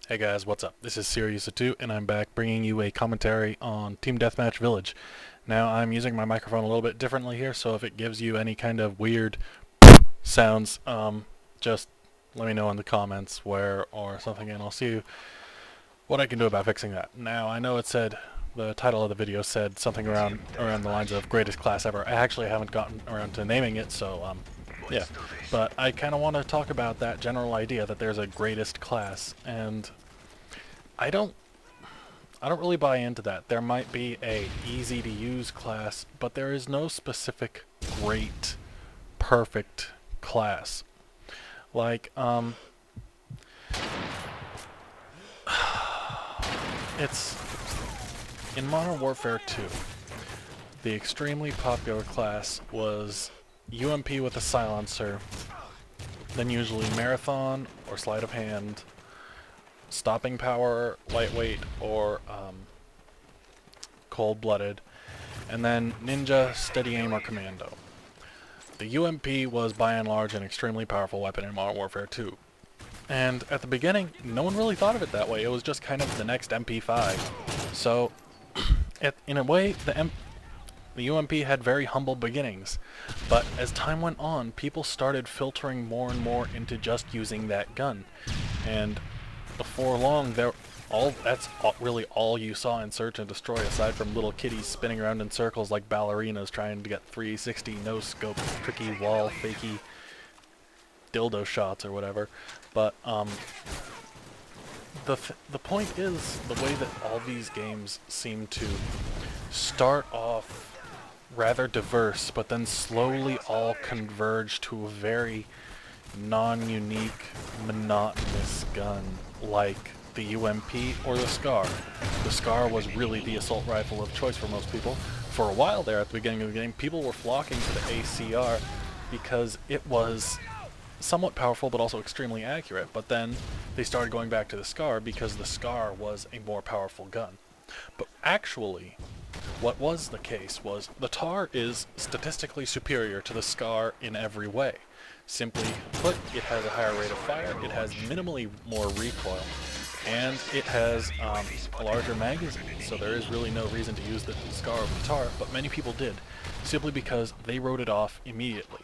Hey guys, what's up? This is Sirius2, and I'm back bringing you a commentary on Team Deathmatch Village. Now, I'm using my microphone a little bit differently here, so if it gives you any kind of weird sounds, just let me know in the comments where or something, and I'll see what I can do about fixing that. Now, I know it said, the title of the video said something around the lines of greatest class ever. I actually haven't gotten around to naming it, so, yeah. But I kind of want to talk about that general idea that there's a greatest class, and I don't really buy into that. There might be a easy to use class, but there is no specific great, perfect class. Like, it's in Modern Warfare 2. The extremely popular class was UMP with a silencer, then usually Marathon or Sleight of Hand, Stopping Power, Lightweight, or Cold-Blooded, and then Ninja, Steady Aim, or Commando. The UMP was by and large an extremely powerful weapon in Modern Warfare 2. And at the beginning, no one really thought of it that way. It was just kind of the next MP5. So, in a way, the UMP had very humble beginnings. But as time went on, people started filtering more and more into just using that gun. And before long, that's really all you saw in Search and Destroy, aside from little kitties spinning around in circles like ballerinas trying to get 360 no-scope, tricky wall, fakey dildo shots or whatever. But the point is, the way that all these games seem to start off rather diverse, but then slowly all converge to a very non-unique, monotonous gun like the UMP or the SCAR. The SCAR was really the assault rifle of choice for most people. For a while there at the beginning of the game, people were flocking to the ACR because it was somewhat powerful but also extremely accurate, but then they started going back to the SCAR because the SCAR was a more powerful gun. But actually, what was the case was the TAR is statistically superior to the SCAR in every way. Simply put, it has a higher rate of fire, it has minimally more recoil, and it has a larger magazine, so there is really no reason to use the SCAR over the TAR, but many people did, simply because they wrote it off immediately.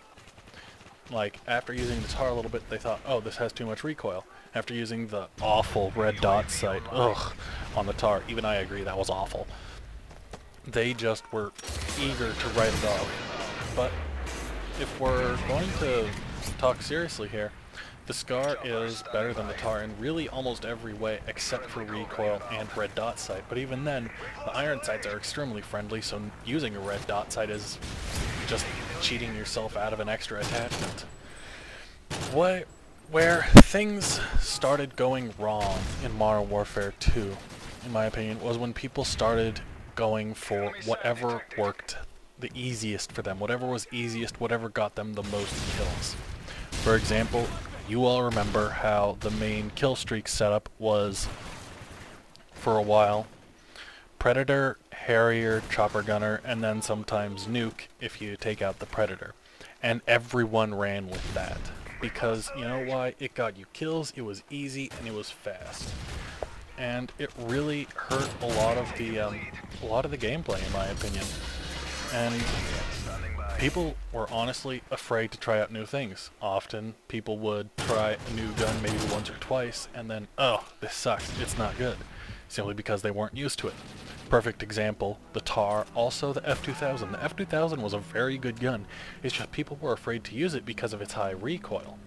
Like, after using the TAR a little bit, they thought, oh, this has too much recoil. After using the awful red dot sight, on the TAR, even I agree, that was awful. They just were eager to write it off. But if we're going to talk seriously here, the SCAR is better than the TAR in really almost every way except for recoil and red dot sight. But even then, the iron sights are extremely friendly, so using a red dot sight is just cheating yourself out of an extra attachment. Where things started going wrong in Modern Warfare 2, in my opinion, was when people started going for whatever worked the easiest for them, whatever was easiest, whatever got them the most kills. For example, you all remember how the main kill streak setup was, for a while, Predator, Harrier, Chopper Gunner, and then sometimes Nuke if you take out the Predator. And everyone ran with that. Because, you know why? It got you kills, it was easy, and it was fast. And it really hurt a lot of the gameplay, in my opinion. And people were honestly afraid to try out new things. Often, people would try a new gun maybe once or twice, and then, oh, this sucks, it's not good. Simply because they weren't used to it. Perfect example, the TAR, also the F-2000. The F-2000 was a very good gun, it's just people were afraid to use it because of its high recoil.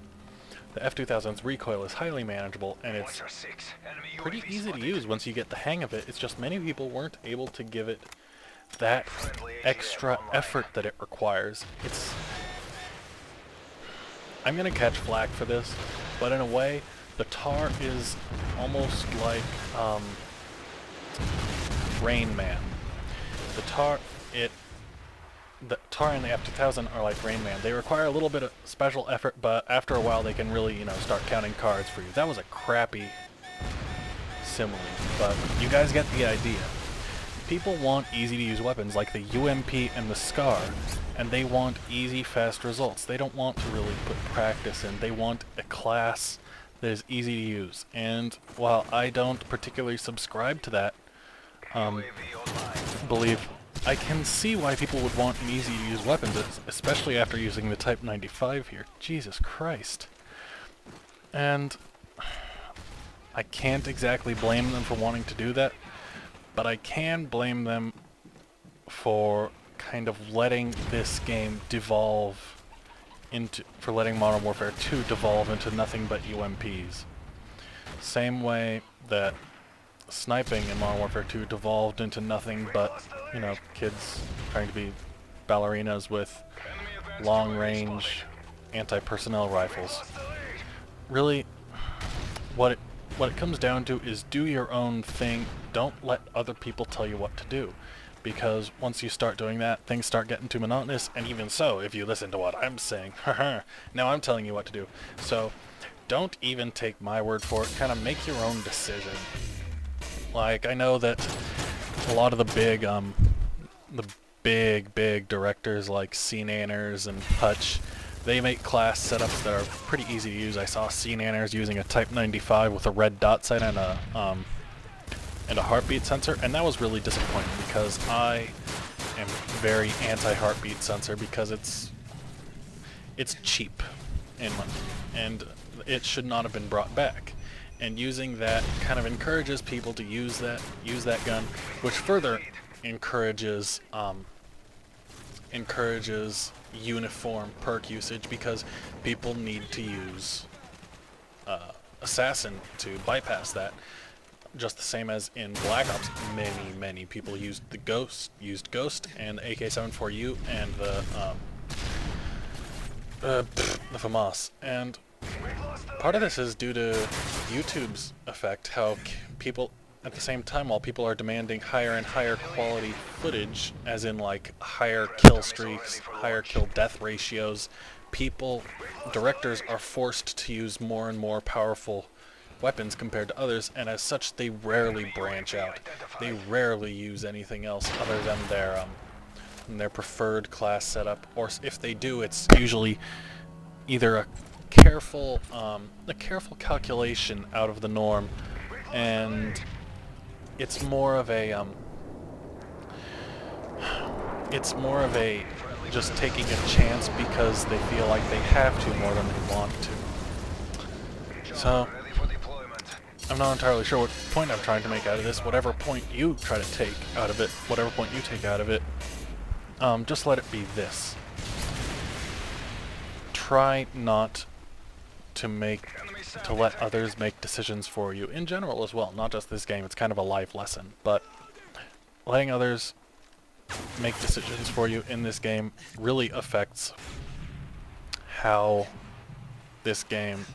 The F-2000's recoil is highly manageable, and it's pretty easy to use once you get the hang of it. It's just many people weren't able to give it that extra effort that it requires. I'm gonna catch flack for this, but in a way, the TAR is almost like Rain Man. The TAR and the F-2000 are like Rain Man. They require a little bit of special effort, but after a while they can really, start counting cards for you. That was a crappy simile, but you guys get the idea. People want easy-to-use weapons like the UMP and the SCAR, and they want easy, fast results. They don't want to really put practice in. They want a class that is easy to use. And while I don't particularly subscribe to that belief, I can see why people would want an easy to use weapon, especially after using the Type 95 here. Jesus Christ. And I can't exactly blame them for wanting to do that, but I can blame them for kind of letting this game devolve into, for letting Modern Warfare 2 devolve into nothing but UMPs. Same way that sniping in Modern Warfare 2 devolved into nothing but, you know, kids trying to be ballerinas with long-range anti-personnel rifles. Really, what it comes down to is do your own thing. Don't let other people tell you what to do. Because once you start doing that, things start getting too monotonous, and even so, if you listen to what I'm saying, now I'm telling you what to do. So, don't even take my word for it, kind of make your own decision. Like, I know that a lot of the big directors like CNanners and Hutch, they make class setups that are pretty easy to use. I saw CNanners using a Type 95 with a red dot sight and a heartbeat sensor, and that was really disappointing because I am very anti-heartbeat sensor because it's cheap and it should not have been brought back. And using that kind of encourages people to use that gun, which further encourages uniform perk usage because people need to use Assassin to bypass that. Just the same as in Black Ops, many people used Ghost and the AK-74U and the FAMAS. And part of this is due to YouTube's effect, how people, at the same time, while people are demanding higher and higher quality footage, as in like higher kill streaks, higher kill death ratios, directors are forced to use more and more powerful weapons compared to others, and as such they rarely branch out. They rarely use anything else other than their preferred class setup, or if they do, it's usually either a careful calculation out of the norm, and it's more of a just taking a chance because they feel like they have to more than they want to. So I'm not entirely sure what point I'm trying to make out of this. Whatever point you try to take out of it, just let it be this. Try not to let others make decisions for you, in general as well, not just this game. It's kind of a life lesson, but letting others make decisions for you in this game really affects how this game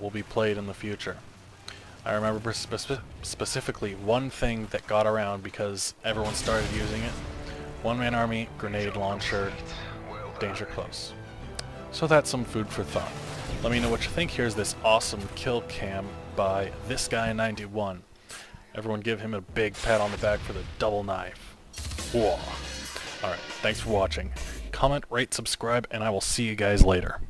will be played in the future. I remember specifically one thing that got around because everyone started using it. One-man army, grenade launcher, danger close. So that's some food for thought. Let me know what you think. Here's this awesome kill cam by this guy 91. Everyone give him a big pat on the back for the double knife. Whoa. Alright, thanks for watching. Comment, rate, subscribe, and I will see you guys later.